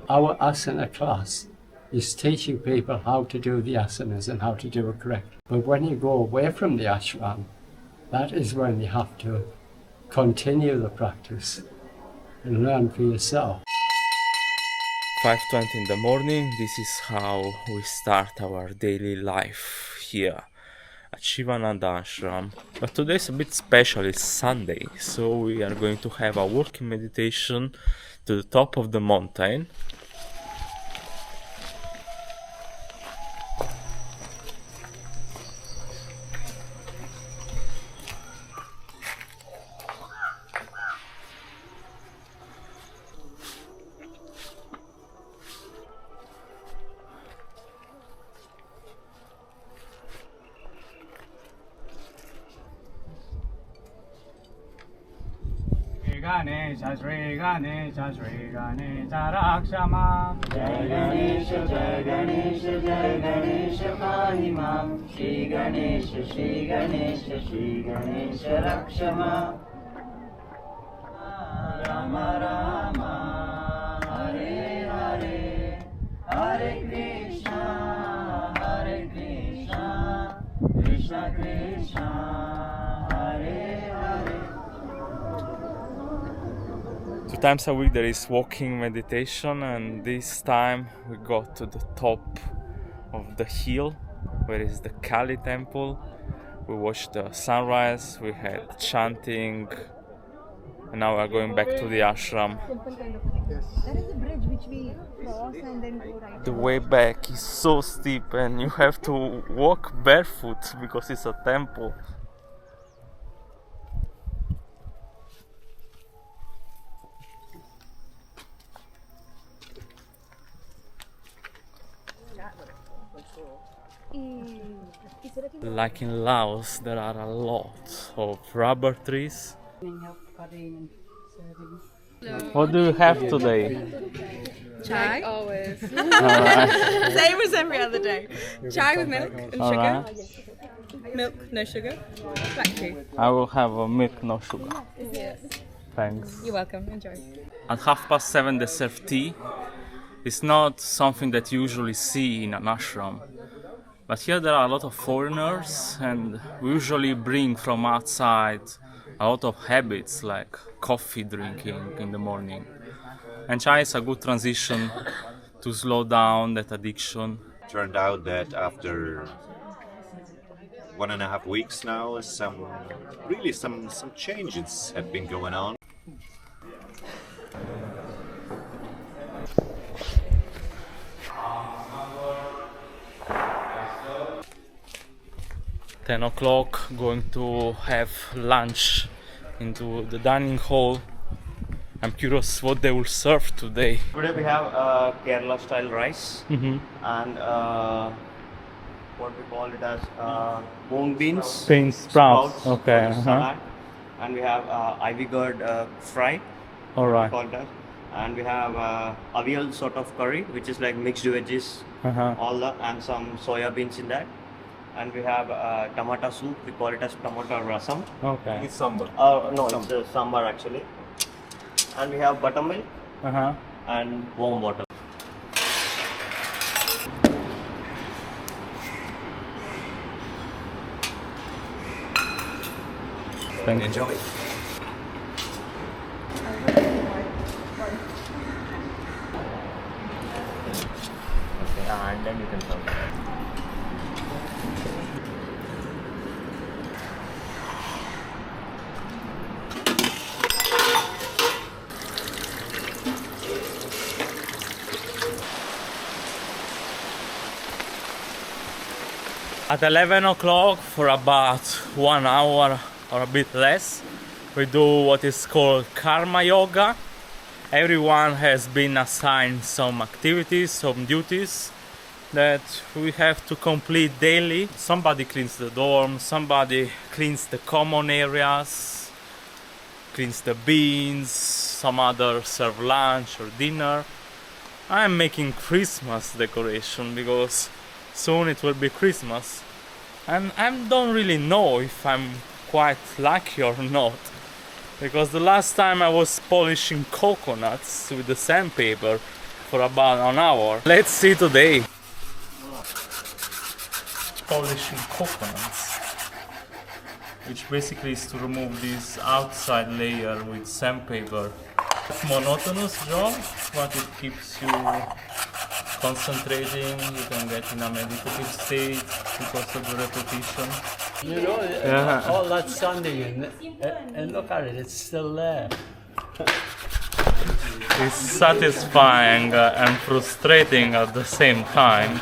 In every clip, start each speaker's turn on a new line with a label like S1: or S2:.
S1: Our asana class is teaching people how to do the asanas and how to do it correct. But when you go away from the ashram, that is when you have to continue the practice and learn for yourself.
S2: 5:20 in the morning, this is how we start our daily life here at Sivananda ashram. But today is a bit special, it's Sunday, so we are going to have a walking meditation to the top of the mountain.
S3: Ganesha, Shri Ganesha, Shri Ganesha, Rakshama. Jai Ganesha, Jai Ganesha, Jai Ganesha, Mahima. Shri Ganesha, Shri Ganesha, Shri Ganesha, Rakshama. Rama Rama, Hare Hare, Hare Krishna, Hare Krishna, Krishna Krishna, Hare Hare.
S2: 2 times a week there is walking meditation, and this time we got to the top of the hill where is the Kali temple. We watched the sunrise, we had chanting, and now we are going back to the ashram.
S4: There is a bridge which we cross and then go right.
S2: The way back is so steep and you have to walk barefoot because it's a temple. Like in Laos, there are a lot of rubber trees. What do you have today?
S5: Chai. Like always.
S2: Alright.
S5: Same as every other day. Chai with milk and sugar.
S2: Alright.
S5: Milk, no sugar. Black tea.
S2: I will have a milk, no sugar.
S5: Yes.
S2: Thanks.
S5: You're welcome. Enjoy.
S2: At 7:30 they serve tea. It's not something that you usually see in an ashram. But here there are a lot of foreigners, and we usually bring from outside a lot of habits like coffee drinking in the morning. And chai is a good transition to slow down that addiction.
S6: Turned out that after 1.5 weeks now, some changes have been going on.
S2: Ten o'clock, going to have lunch into the dining hall. I'm curious what they will serve today.
S7: Today we have Kerala style rice and what we call it as mung beans.
S2: Bean sprouts. Okay.
S7: Salad. And we have ivy gourd fry.
S2: All right.
S7: We call that. And we have avial sort of curry, which is like mixed veggies, all that, and some soya beans in that. And we have tomato soup. We call it as tomato rasam.
S2: Okay.
S6: It's sambar.
S7: No, it's sambar actually. And we have buttermilk and warm water.
S2: Thank you.
S6: Enjoy.
S7: Okay, and then you can serve.
S2: At 11 o'clock, for about 1 hour or a bit less, we do what is called karma yoga. Everyone has been assigned some activities, some duties that we have to complete daily. Somebody cleans the dorm, somebody cleans the common areas, cleans the bins, some others serve lunch or dinner. I'm making Christmas decoration because soon it will be Christmas, and I don't really know if I'm quite lucky or not. because the last time I was polishing coconuts with the sandpaper for about an hour. Let's see today. Polishing coconuts, which basically is to remove this outside layer with sandpaper. It's monotonous job, but it keeps you concentrating. You can get in a meditative state because of the repetition.
S1: You know,
S2: Yeah.
S1: all that sanding and look at it, it's still there.
S2: It's satisfying and frustrating at the same time.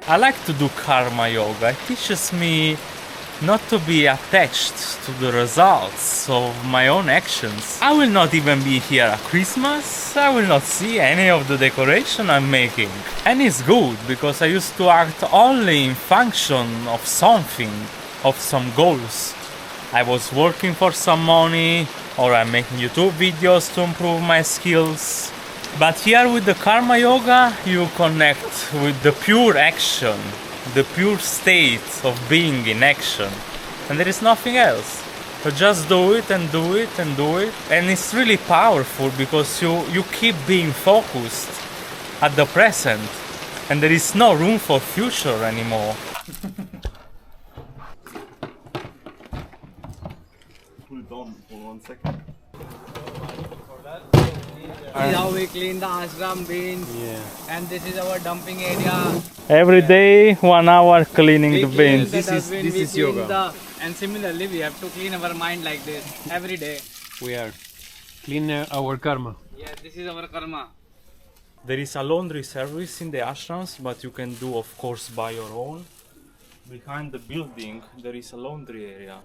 S2: I like to do karma yoga. It teaches me not to be attached to the results of my own actions. I will not even be here at Christmas. I will not see any of the decoration I'm making. And it's good because I used to act only in function of something, of some goals. I was working for some money, or I'm making YouTube videos to improve my skills. But here with the karma yoga, you connect with the pure action, the pure state of being in action, and there is nothing else. So just do it and do it and do it, and it's really powerful because you keep being focused at the present, and there is no room for future anymore.
S8: This is how we clean the ashram bins, and this is our dumping area.
S2: Every day, 1 hour cleaning the bins.
S8: This is yoga. And similarly, we have to clean our mind like this every day.
S9: We are clean our karma.
S8: Yeah, this is our karma.
S2: There is a laundry service in the ashrams, but you can do, of course, by your own. Behind the building, there is a laundry area.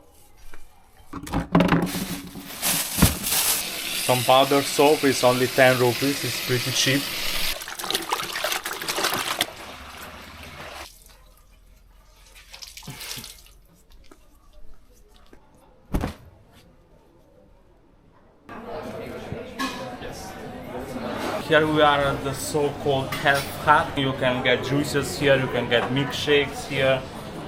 S2: Some powder soap is only 10 rupees, it's pretty cheap. Here we are at the so-called health hut. You can get juices here, you can get milkshakes here,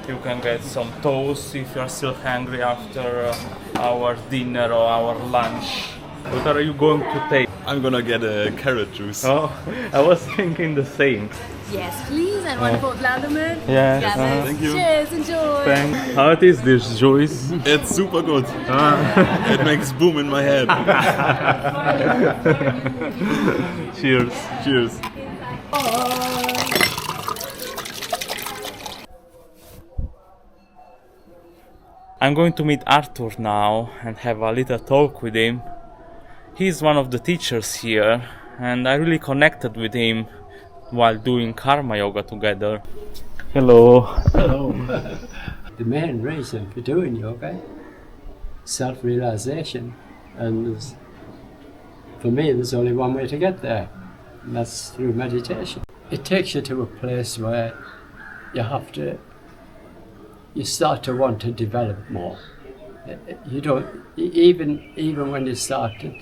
S2: you can get some toast if you're still hungry after our dinner or our lunch. What are you going to take?
S10: I'm gonna get a carrot juice.
S2: Oh, I was thinking the same.
S5: Yes, please, and one for Vladimir.
S2: Yeah.
S10: Thank you.
S5: Cheers, enjoy.
S2: Thanks. How it is this juice?
S10: It's super good. It makes boom in my head.
S2: Cheers.
S10: Cheers.
S2: I'm going to meet Arthur now and have a little talk with him. He's one of the teachers here, and I really connected with him while doing karma yoga together. Hello.
S1: Hello. The main reason for doing yoga, self-realization, and for me there's only one way to get there, and that's through meditation. It takes you to a place where you start to want to develop more. You don't, even when you started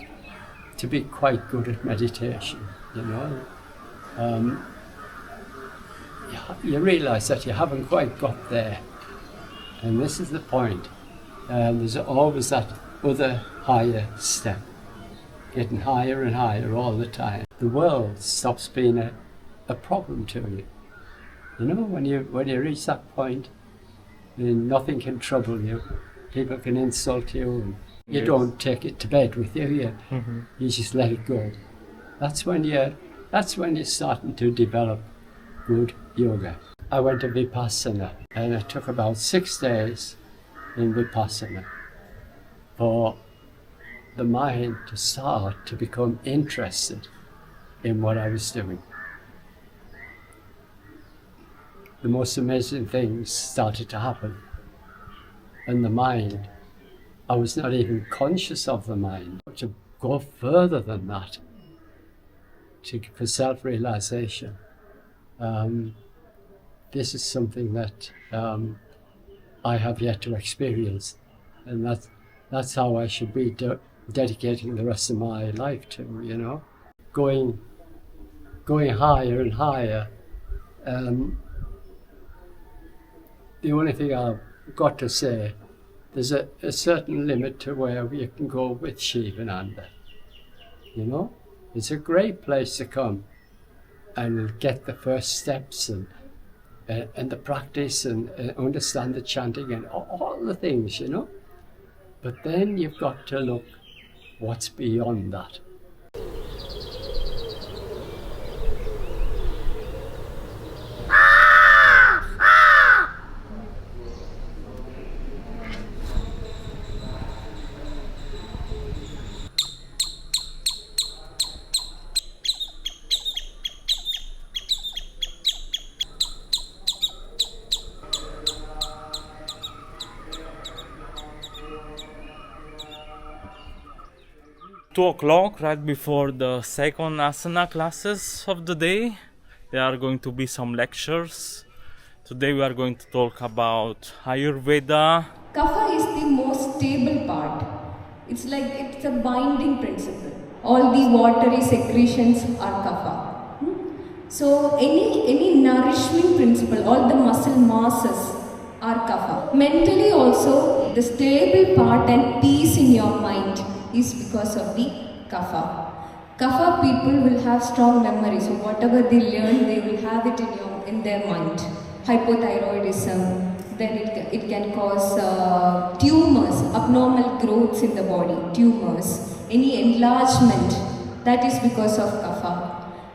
S1: to be quite good at meditation, you know, you realize that you haven't quite got there. And this is the point. There's always that other higher step, getting higher and higher all the time. The world stops being a problem to you. You know, when you reach that point, then nothing can trouble you. People can insult you, and you don't take it to bed with you. You just let it go. That's when you're starting to develop good yoga. I went to Vipassana, and it took about 6 days in Vipassana for the mind to start to become interested in what I was doing. The most amazing things started to happen. And the mind, I was not even conscious of the mind. To go further than that, for self-realization, this is something that I have yet to experience. And that's how I should be dedicating the rest of my life to, you know. Going higher and higher. the only thing I've got to say, there's a certain limit to where we can go with Sivananda. You know, it's a great place to come and get the first steps and the practice and understand the chanting and all the things, you know. But then you've got to look what's beyond that.
S2: 2 o'clock, right before the second asana classes of the day. There are going to be some lectures. Today we are going to talk about Ayurveda.
S11: Kapha is the most stable part. It's a binding principle. All the watery secretions are kapha. So any nourishment principle, all the muscle masses are kapha. Mentally also, the stable part and peace in your mind is because of the kapha. Kapha people will have strong memory, so whatever they learn, they will have it in their mind. Hypothyroidism, then it can cause tumors, abnormal growths in the body, tumors, any enlargement, that is because of kapha.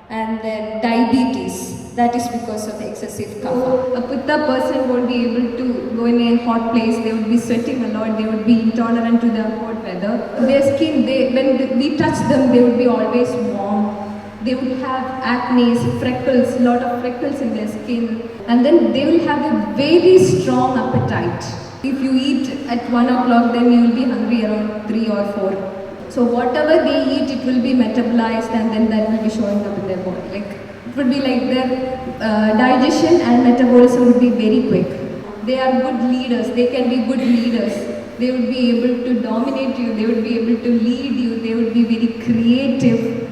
S11: And then diabetes, that is because of excessive kapha. A pitta person won't be able to go in a hot place, they would be sweating a lot, they would be intolerant to the hot weather. Their skin, when we touch them, they would be always warm. They would have acne, freckles, lot of freckles in their skin. And then they will have a very strong appetite. If you eat at 1 o'clock, then you will be hungry around 3 or 4. So whatever they eat, it will be metabolized and then that will be showing up in their body. It would be like their digestion and metabolism would be very quick. They are good leaders, they can be good leaders. They would be able to dominate you, they would be able to lead you, they would be very creative.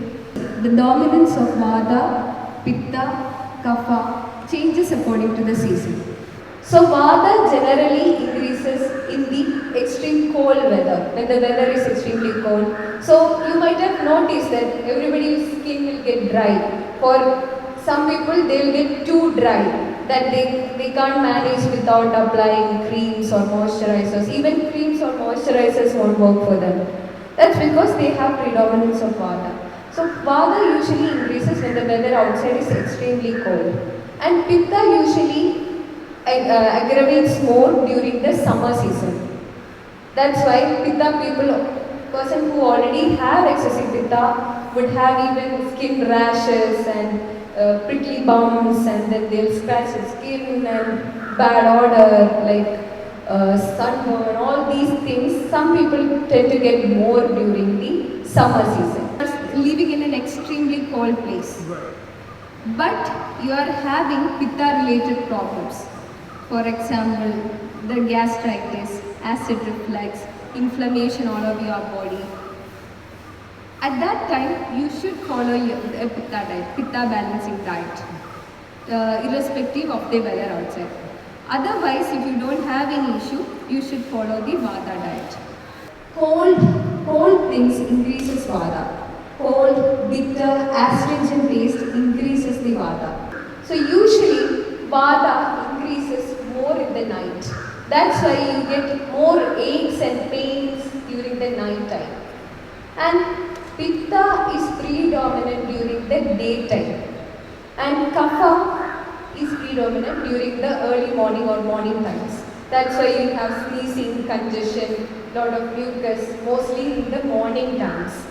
S11: The dominance of Vata, Pitta, Kapha changes according to the season. So Vata generally increases in the extreme cold weather, when the weather is extremely cold. So you might have noticed that everybody's skin will get dry. For some people they will get too dry, that they can't manage without applying creams or moisturizers. Even creams or moisturizers won't work for them. That's because they have predominance of Vata. So Vata usually increases when the weather outside is extremely cold. And Pitta usually aggravates more during the summer season. That's why Pitta people, person who already have excessive Pitta would have even skin rashes and prickly bumps, and then they'll scratch the skin and bad odor like sunburn, all these things. Some people tend to get more during the summer season. Living in an extremely cold place. But you are having Pitta related problems. For example, the gastritis, acid reflux, inflammation all over your body. At that time, you should follow a Pitta diet, Pitta balancing diet, irrespective of the weather outside. Otherwise, if you don't have any issue, you should follow the Vata diet. Cold things increases Vata. Cold, bitter, astringent taste increases the Vata. So usually, Vata increases more in the night. That's why you get more aches and pains during the night time. And Pitta is predominant during the daytime. And Kapha is predominant during the early morning or morning times. That's why you have sneezing, congestion, lot of mucus, mostly in the morning times.